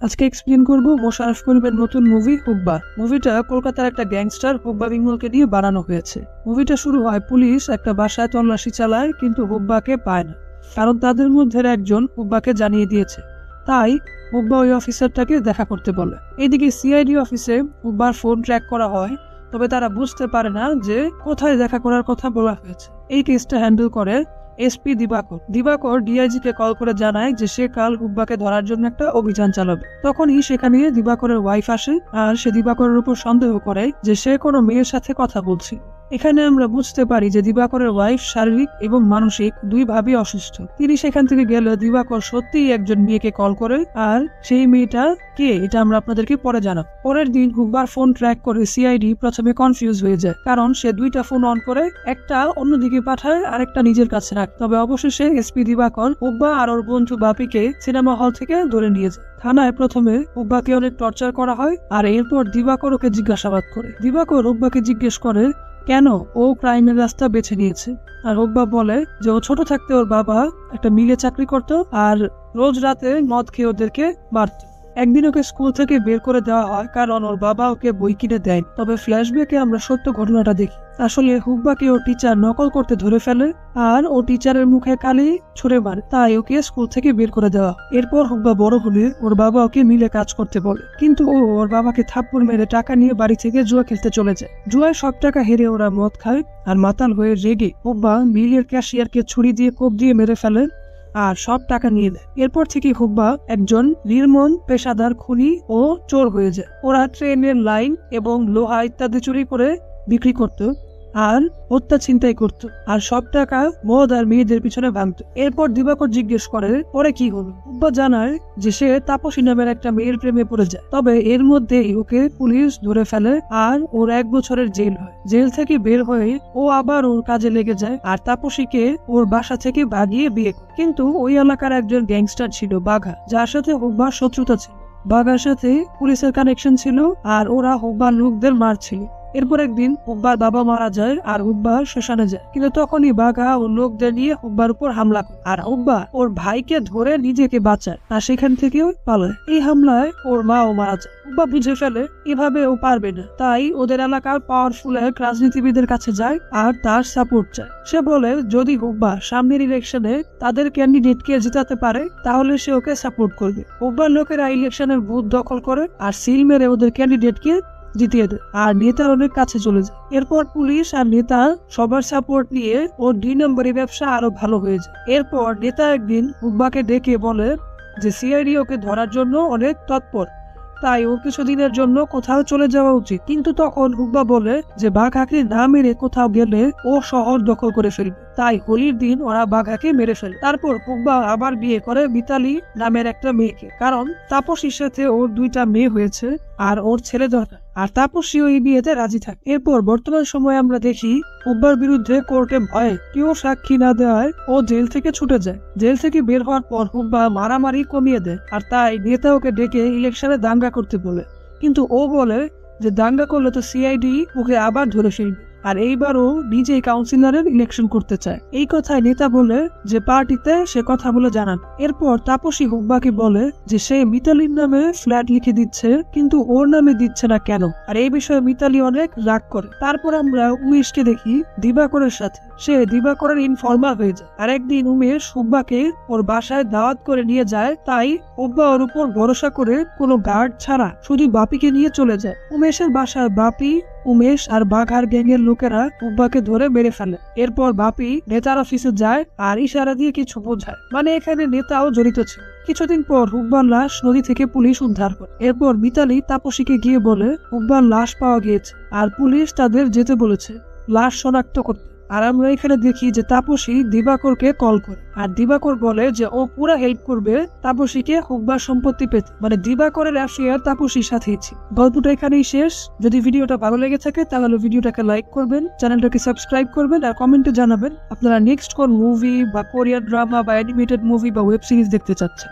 আজকে এক্সপ্লেন করব মোশাররফ করিমের নতুন মুভি হুব্বা। মুভিটা কলকাতার একটা গ্যাংস্টার হুব্বা বিমলকে নিয়ে বানানো হয়েছে। মুভিটা শুরু হয় পুলিশ একটা বাসায় তল্লাশি চালায়, কিন্তু হুব্বাকে পায় না, কারণ তাদের মধ্যে একজন হুব্বাকে জানিয়ে দিয়েছে। তাই হুব্বা ওই অফিসারটাকে দেখা করতে বলে। এইদিকে সিআইডি অফিসে হুব্বার ফোন ট্র্যাক করা হয়, তবে তারা বুঝতে পারে না যে কোথায় দেখা করার কথা বলা হয়েছে। এই কেসটা হ্যান্ডেল করে এসপি দিবাকর ডিআইজি কে কল করে জানায় যে সে কাল হুব্বাকে ধরার জন্য একটা অভিযান চালাবে। তখনই সেখানে দিবাকরের ওয়াইফ আসে, আর সে দিবাকরের উপর সন্দেহ করে যে সে কোনো মেয়ের সাথে কথা বলছে। এখানে আমরা বুঝতে পারি যে দিবাকরের ওয়াইফ শারীরিক এবং মানসিক দুইভাবেই অসুস্থ। তিনি সেখান থেকে গেলে দিবাকর সত্যিই একজন মেয়েকে কল করে, আর সেই মেয়েটা কে এটা আমরা আপনাদেরকে পরে জানাব। পরের দিন হুব্বার ফোন ট্র্যাক করে সিআইডি প্রথমে কনফিউজ হয়ে যায়, কারণ সে দুইটা ফোন অন করে, একটা অন্যদিকে পাঠায় আর একটা নিজের কাছে রাখে। তবে অবশেষে এসপি দিবাকর হুব্বা আর ওর বন্ধু বাপিকে সিনেমা হল থেকে ধরে নিয়ে যায়। থানায় প্রথমে হুব্বাকে অনেক টর্চার করা হয়, আর এরপর দিবাকর ওকে জিজ্ঞাসাবাদ করে। দিবাকর হুব্বাকে জিজ্ঞেস করে কেন ও ক্রাইমের রাস্তা বেছে নিয়েছে। আর হুব্বা বলে যে ও ছোট থাকতে ওর বাবা একটা মিলে চাকরি করত, আর রোজ রাতে মদ খেয়ে ওদেরকে মারত। একদিন ওকে স্কুল থেকে বের করে দেওয়া হয়, কারণ ওর বাবা ওকে বই কিনে দেয়। তবে ফ্ল্যাশব্যাকে আমরা সত্য ঘটনাটা দেখি। আসলে হুব্বাকে ওর টিচার নকল করতে ধরে ফেলে, আর ও টিচারের মুখে কালি ছুঁড়ে মারে, তাই ওকে স্কুল থেকে বের করে দেওয়া। এরপর হুব্বা বড় হলে ওর বাবা ওকে মিলে কাজ করতে বলে, কিন্তু ও ওর বাবাকে থাপ্পড় মেরে টাকা নিয়ে বাড়ি থেকে জুয়া খেলতে চলে যায়। জুয়ায় সব টাকা হেরে ওরা মদ খায়, আর মাতাল হয়ে রেগে হুব্বা মিলের ক্যাশিয়ারকে ছুরি দিয়ে কোপ দিয়ে মেরে ফেলে আর সব টাকা নিয়ে দেয়। এরপর থেকে হুব্বা একজন নির্মম পেশাদার খুনি ও চোর হয়ে যায়। ওরা ট্রেনের লাইন এবং লোহা ইত্যাদি চুরি করে বিক্রি করত, আর হত্যা ছিনতাই করত, আর সব টাকা মদ আর মেয়েদের পিছনে ভাঙত। এরপর দিবাকর জিজ্ঞেস করে পরে কি হলো। হুব্বা জানায় যে সে তাপসী নামের একটা মেয়ের প্রেমে পড়ে যায়, তবে এর মধ্যেই ওকে পুলিশ ধরে ফেলে আর ওর 1 বছরের জেল হয়। জেল থেকে বের হয়ে ও আবার ওর কাজে লেগে যায়, আর তাপসীকে ওর বাসা থেকে ভাগিয়ে বিয়ে করে। কিন্তু ওই এলাকার একজন গ্যাংস্টার ছিল বাঘা, যার সাথে হুব্বার শত্রুতা ছিল। বাঘার সাথে পুলিশের কানেকশন ছিল, আর ওরা হুব্বার লোকদের মারছিল। এরপর একদিন হুব্বার বাবা মারা যায়, আর হুব্বা শ্মশানে যায়। কিন্তু তখনই বাঘা ও লোকদের নিয়ে হুব্বার উপর হামলা করে, আর হুব্বা ওর ভাইকে ধরে নিজেকে বাঁচায়, আর সেখান থেকেও পালায়। এই হামলায় ওর মাও মারা যায়। হুব্বা বুঝে ফেলে এভাবে ও পারবে না, তাই ওদের এলাকার পাওয়ারফুল এক রাজনীতিবিদের কাছে যায় আর তার সাপোর্ট চায়। সে বলে যদি হুব্বা সামনের ইলেকশনে তাদের ক্যান্ডিডেটকে জিতাতে পারে, তাহলে সে ওকে সাপোর্ট করবে। হুব্বার লোকেরা ইলেকশনের বুথ দখল করে আর সিল মেরে ওদের ক্যান্ডিডেটকে জিতিয়ে দেয়, আর নেতার অনেক কাছে চলে যায়। এরপর পুলিশ আর নেতা সবার সাপোর্ট নিয়ে ওর 2 নম্বরী ব্যবসা আরো ভালো হয়ে যায়। এরপর নেতা একদিন হুব্বাকে ডেকে বলে যে সিআইডি ওকে ধরার জন্য অনেক তৎপর, তাই ও কিছুদিনের জন্য কোথাও চলে যাওয়া উচিত। কিন্তু তখন হুব্বা বলে যে বাঘাকে না মেরে কোথাও গেলে ও শহর দখল করে ফেলবে, তাই হোলির দিন ওরা বাঘাকে মেরে ফেলে। তারপর হুব্বা আবার বিয়ে করে মিতালি নামের একটা মেয়েকে, কারণ তাপসীর সাথে ওর 2টা মেয়ে হয়েছে আর ওর ছেলে দরকার, আর তাপসী ওই বিয়েতে রাজি থাকে। এরপর বর্তমান সময়ে আমরা দেখি হুব্বার বিরুদ্ধে কোর্টে ভয়ে কেউ সাক্ষী না দেওয়ায় ও জেল থেকে ছুটে যায়। জেল থেকে বের হওয়ার পর হুব্বা মারামারি কমিয়ে দেয়, আর তাই নেতা ওকে ডেকে ইলেকশনে দাঙ্গা করতে বলে। কিন্তু ও বলে যে দাঙ্গা করলে তো সিআইডি ওকে আবার ধরে ফেলবে, আর এইবারও নিজেই কাউন্সিলরের ইলেকশন করতে চায়। এই কথায় নেতা বলে যে পার্টিতে সে কথা বলে জানান। এরপর তাপসী হুব্বাকে বলে যে সে মিতালির নামে ফ্ল্যাট লিখে দিচ্ছে, কিন্তু ওর নামে দিচ্ছে না কেন, আর এই বিষয়ে মিতালি অনেক রাগ করে। তারপর আমরা উমেশকে দেখি দিবাকরের সাথে। সে দিবাকরের ইনফর্মার হয়ে যায়, আর একদিন উমেশ হুব্বাকে ওর বাসায় দাওয়াত করে নিয়ে যায়। তাই হুব্বা ওর উপর ভরসা করে কোনো গার্ড ছাড়া শুধু বাপিকে নিয়ে চলে যায়। উমেশের বাসায় বাপি, উমেশ আর বাঘার গ্যাংয়ের লোকেরা হুব্বাকে ধরে মেরে ফেলে। এরপর বাপি নেতার অফিসে যায় আর ইশারা দিয়ে কিছু বোঝায়, মানে এখানে নেতাও জড়িত ছিল। কিছুদিন পর হুব্বার লাশ নদী থেকে পুলিশ উদ্ধার করে। এরপর মিতালি তাপসীকে গিয়ে বলে হুব্বার লাশ পাওয়া গিয়েছে, আর পুলিশ তাদের যেতে বলেছে লাশ শনাক্ত করতে। আর আমরা এখানে দেখি যে তাপসী দিবাকরকে কল করে, আর দিবাকর বলে যে ও পুরো হেল্প করবে তাপসীকে হুব্বার সম্পত্তি পেতে, মানে দিবাকরের অ্যাফেয়ার তাপসীর সাথেই ছিল। গল্পটা এখানেই শেষ। যদি ভিডিওটা ভালো লেগে থাকে তাহলে ভিডিওটাকে লাইক করবেন, চ্যানেলটাকে সাবস্ক্রাইব করবেন, আর কমেন্টে জানাবেন আপনারা নেক্সট কোন মুভি বা কোরিয়ান ড্রামা বা অ্যানিমেটেড মুভি বা ওয়েব সিরিজ দেখতে চাচ্ছেন।